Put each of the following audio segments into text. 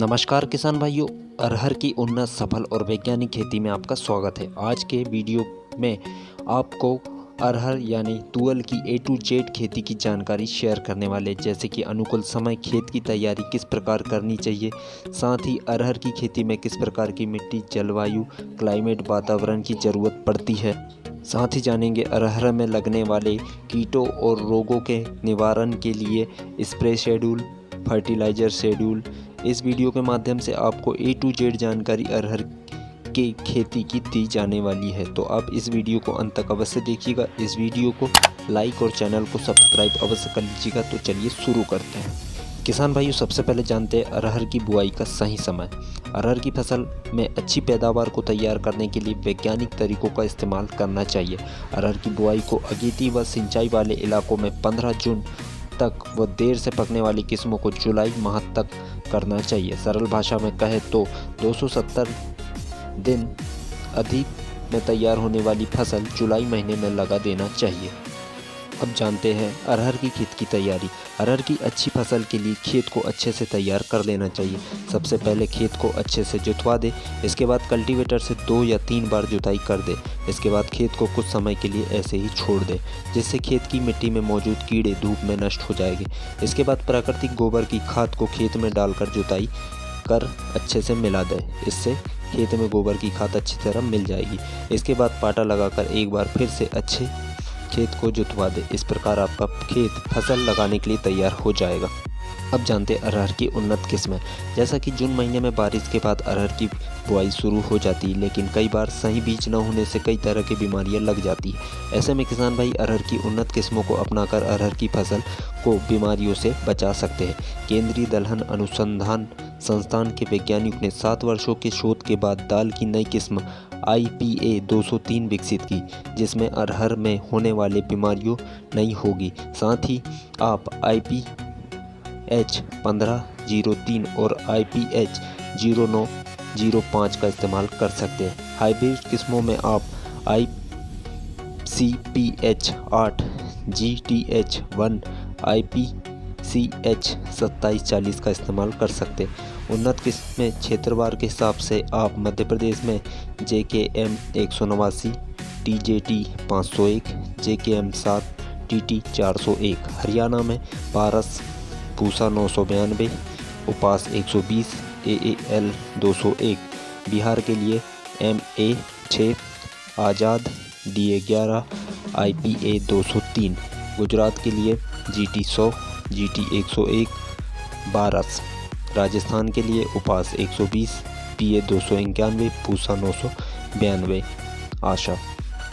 नमस्कार किसान भाइयों, अरहर की उन्नत सफल और वैज्ञानिक खेती में आपका स्वागत है। आज के वीडियो में आपको अरहर यानी तुअल की A to Z खेती की जानकारी शेयर करने वाले, जैसे कि अनुकूल समय, खेत की तैयारी किस प्रकार करनी चाहिए, साथ ही अरहर की खेती में किस प्रकार की मिट्टी, जलवायु, क्लाइमेट, वातावरण की ज़रूरत पड़ती है। साथ ही जानेंगे अरहर में लगने वाले कीटों और रोगों के निवारण के लिए स्प्रे शेड्यूल, फर्टिलाइज़र शेड्यूल। इस वीडियो के माध्यम से आपको A to Z जानकारी अरहर के खेती की दी जाने वाली है, तो आप इस वीडियो को अंत तक अवश्य देखिएगा। इस वीडियो को लाइक और चैनल को सब्सक्राइब अवश्य कर लीजिएगा। तो चलिए शुरू करते हैं। किसान भाइयों, सबसे पहले जानते हैं अरहर की बुआई का सही समय। अरहर की फसल में अच्छी पैदावार को तैयार करने के लिए वैज्ञानिक तरीकों का इस्तेमाल करना चाहिए। अरहर की बुआई को अगेती व सिंचाई वाले इलाकों में 15 जून तक व देर से पकने वाली किस्मों को जुलाई माह तक करना चाहिए। सरल भाषा में कहे तो 270 दिन अधिक में तैयार होने वाली फसल जुलाई महीने में लगा देना चाहिए। अब जानते हैं अरहर की खेत की तैयारी। अरहर की अच्छी फसल के लिए खेत को अच्छे से तैयार कर लेना चाहिए। सबसे पहले खेत को अच्छे से जुतवा दे, इसके बाद कल्टीवेटर से 2 या 3 बार जुताई कर दे। इसके बाद खेत को कुछ समय के लिए ऐसे ही छोड़ दे, जिससे खेत की मिट्टी में मौजूद कीड़े धूप में नष्ट हो जाएंगे। इसके बाद प्राकृतिक गोबर की खाद को खेत में डालकर जुताई कर अच्छे से मिला दे। इससे खेत में गोबर की खाद अच्छी तरह मिल जाएगी। इसके बाद पाटा लगाकर एक बार फिर से अच्छे खेत को जुतवा दे। इस प्रकार आपका खेत फसल लगाने के लिए तैयार हो जाएगा। अब जानते हैं अरहर की उन्नत किस्में। जैसा कि जून महीने में बारिश के बाद अरहर की बुआई शुरू हो जाती है, लेकिन कई बार सही बीज न होने से कई तरह की बीमारियां लग जाती है। ऐसे में किसान भाई अरहर की उन्नत किस्मों को अपनाकर अरहर की फसल को बीमारियों से बचा सकते हैं। केंद्रीय दलहन अनुसंधान संस्थान के वैज्ञानिक ने 7 वर्षों के शोध के बाद दाल की नई किस्म IPA 203 विकसित की, जिसमें अरहर में होने वाले बीमारियों नहीं होगी। साथ ही आप IPH 1503 और IPH 0905 का इस्तेमाल कर सकते हैं। हाइब्रिड किस्मों में आप ICPH 8, GTH 1, IPCH 2740 का इस्तेमाल कर सकते हैं। उन्नत किस्में क्षेत्रवार के हिसाब से आप मध्य प्रदेश में JKM 189, TJT 501, JKM 7, TT 401, Haryana में पारस पूसा 992, उपास 120, AAL 201, बिहार के लिए MA 6, आज़ाद DA 11, IPA 203, गुजरात के लिए GT 100, GT 101, बारस, राजस्थान के लिए उपास 120, PA 291, पूसा 992, आशा,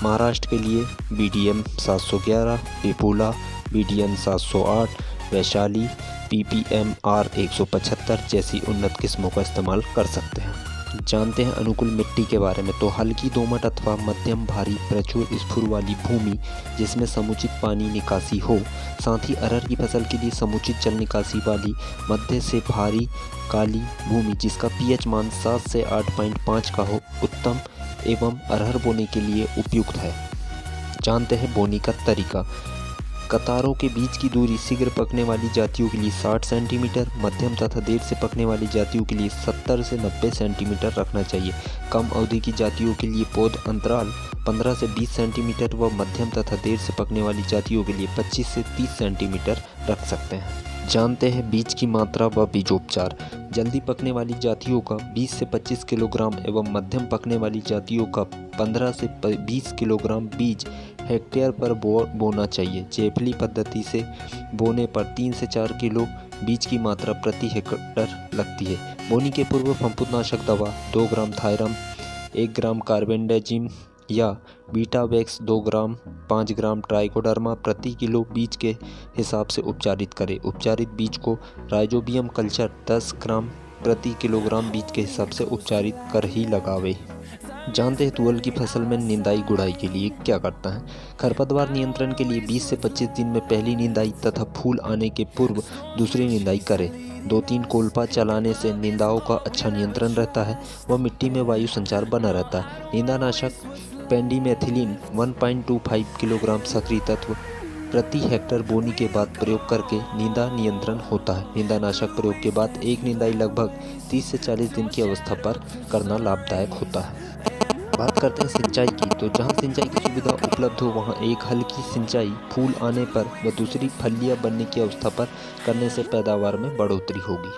महाराष्ट्र के लिए BDM 711, पिपूला BDN 708, वैशाली PPMR 175 जैसी उन्नत किस्मों का इस्तेमाल कर सकते हैं। जानते हैं अनुकूल मिट्टी के बारे में। तो हल्की दोमट अथवा मध्यम भारी प्रचुर स्फूर वाली भूमि जिसमें समुचित पानी निकासी हो। साथ ही अरहर की फसल के लिए समुचित जल निकासी वाली मध्य से भारी काली भूमि जिसका pH मान 7 से 8.5 का हो उत्तम एवं अरहर बोने के लिए उपयुक्त है। जानते हैं बोनी का तरीका। कतारों के बीच की दूरी शीघ्र पकने वाली जातियों के लिए 60 सेंटीमीटर, मध्यम तथा देर से पकने वाली जातियों के लिए 70 से 90 सेंटीमीटर रखना चाहिए। कम अवधि की जातियों के लिए पौध अंतराल 15 से 20 सेंटीमीटर व मध्यम तथा देर से पकने वाली जातियों के लिए 25 से 30 सेंटीमीटर रख सकते हैं। जानते हैं बीज की मात्रा व बीजोपचार। जल्दी पकने वाली जातियों का 20 से 25 किलोग्राम एवं मध्यम पकने वाली जातियों का 15 से 20 किलोग्राम बीज हेक्टेयर पर बोना चाहिए। जेफली पद्धति से बोने पर 3 से 4 किलो बीज की मात्रा प्रति हेक्टेयर लगती है। बोनी के पूर्व फफूंदनाशक दवा 2 ग्राम थायरम, 1 ग्राम कार्बेंडाजिम या बीटावैक्स 2 ग्राम, 5 ग्राम ट्राइकोडर्मा प्रति किलो बीज के हिसाब से उपचारित करें। उपचारित बीज को राइजोबियम कल्चर 10 ग्राम प्रति किलोग्राम बीज के हिसाब से उपचारित कर ही लगावे। जानते हैं तुअल की फसल में निंदाई गुड़ाई के लिए क्या करता है। खरपतवार नियंत्रण के लिए 20 से 25 दिन में पहली निंदाई तथा फूल आने के पूर्व दूसरी निंदाई करें। 2-3 कोल्पा चलाने से निंदाओं का अच्छा नियंत्रण रहता है व मिट्टी में वायु संचार बना रहता है। निंदानाशक पेंडिमेथिलिन 1.25 किलोग्राम सक्रिय तत्व प्रति हेक्टर बोनी के बाद प्रयोग करके नींदा नियंत्रण होता है। नींदानाशक प्रयोग के बाद एक निंदाई लगभग 30 से 40 दिन की अवस्था पर करना लाभदायक होता है। बात करते हैं सिंचाई की, तो जहां सिंचाई की सुविधा उपलब्ध हो वहां एक हल्की सिंचाई फूल आने पर व दूसरी फलियां बनने की अवस्था पर करने से पैदावार में बढ़ोतरी होगी।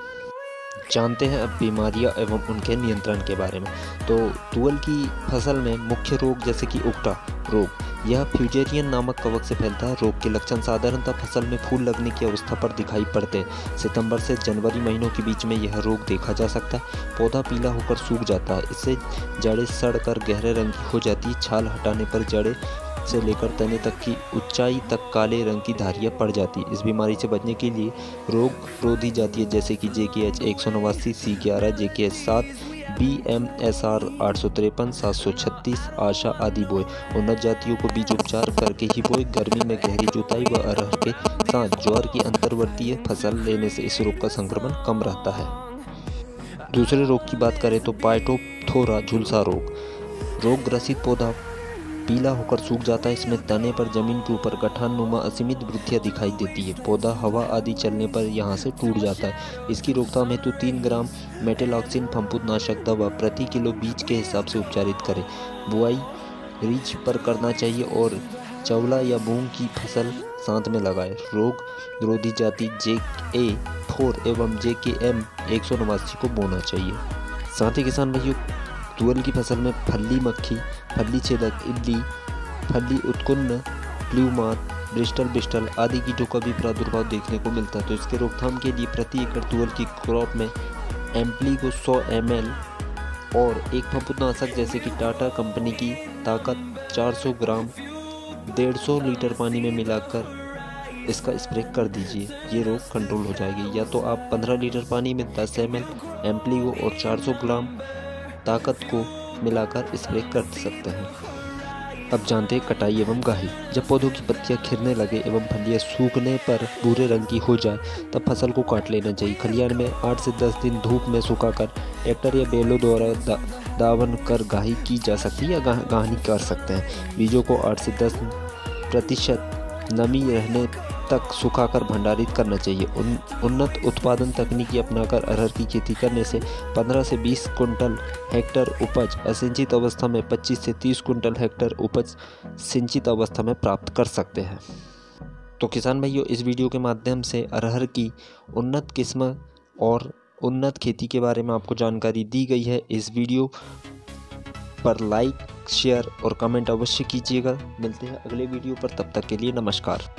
जानते हैं अब बीमारियां एवं उनके नियंत्रण के बारे में। तो तुअल की फसल में मुख्य रोग जैसे कि उकटा रोग, यह फ्यूजेरियन नामक कवक से फैलता है। रोग के लक्षण साधारणतः फसल में फूल लगने की अवस्था पर दिखाई पड़ते हैं। सितंबर से जनवरी महीनों के बीच में यह रोग देखा जा सकता है। पौधा पीला होकर सूख जाता है, इससे जड़ें सड़कर गहरे रंग की हो जाती है। छाल हटाने पर जड़ें से लेकर तने तक की ऊंचाई तक काले रंग की धारियां पड़ जाती है। इस बीमारी से बचने के लिए रोग रोधी जाती है जैसे कि JKH 189, C11, JKH 7, BMSR 853, 736, आशा आदि बोए। उन्नत जातियों को बीज उपचार करके ही बोए। गर्मी में गहरी जुताई व अरहर के साथ ज्वार की अंतर्वर्तीय फसल लेने से इस रोग का संक्रमण कम रहता है। दूसरे रोग की बात करें तो पाइटोप्थोरा झुलसा रोग ग्रसित पौधा पीला होकर सूख जाता है। इसमें तने पर जमीन के ऊपर गठानुमा असीमित वृद्धियां दिखाई देती है। पौधा हवा आदि चलने पर यहां से टूट जाता है। इसकी रोकथाम हेतु 3 ग्राम मेटेलॉक्सिन फफूंदनाशक दवा प्रति किलो बीज के हिसाब से उपचारित करें। बुआई रीच पर करना चाहिए और चवला या मूंग की फसल साथ में लगाएं। रोग रोधी जाति JA4 एवं JKM 189 को बोना चाहिए। साथ ही किसान भाइयों, तुअल की फसल में फल्ली मक्खी, फल्ली छेदक, इल्ली, फल्ली उत्कुन्न, प्ल्यूमार, ब्रिस्टल आदि कीटों का भी प्रादुर्भाव देखने को मिलता है। तो इसके रोकथाम के लिए प्रति एकड़ तुअल की क्रॉप में एम्प्लीगो 100 ml और एक फफूंदनाशक जैसे कि टाटा कंपनी की ताकत 400 ग्राम 150 लीटर पानी में मिलाकर इसका स्प्रे कर दीजिए। ये रोग कंट्रोल हो जाएगी। या तो आप 15 लीटर पानी में 10 ml एम्प्लीगो और 400 ग्राम ताकत को मिलाकर स्प्रे कर सकते हैं। अब जानते हैं कटाई एवं गाही। जब पौधों की पत्तियां खिलने लगे एवं फलियां सूखने पर भूरे रंग की हो जाए तब फसल को काट लेना चाहिए। खलिहान में 8 से 10 दिन धूप में सुखाकर ट्रैक्टर या बैलों द्वारा दावन कर गाही की जा सकती है या गाहनी कर सकते हैं। बीजों को 8 से 10% नमी रहने तक सुखाकर भंडारित करना चाहिए। उन्नत उत्पादन तकनीकी अपनाकर अरहर की खेती करने से 15 से 20 कुंटल हेक्टर उपज असिंचित अवस्था में 25 से 30 कुंटल हेक्टर उपज सिंचित अवस्था में प्राप्त कर सकते हैं। तो किसान भाइयों, इस वीडियो के माध्यम से अरहर की उन्नत किस्म और उन्नत खेती के बारे में आपको जानकारी दी गई है। इस वीडियो पर लाइक, शेयर और कमेंट अवश्य कीजिएगा। मिलते हैं अगले वीडियो पर, तब तक के लिए नमस्कार।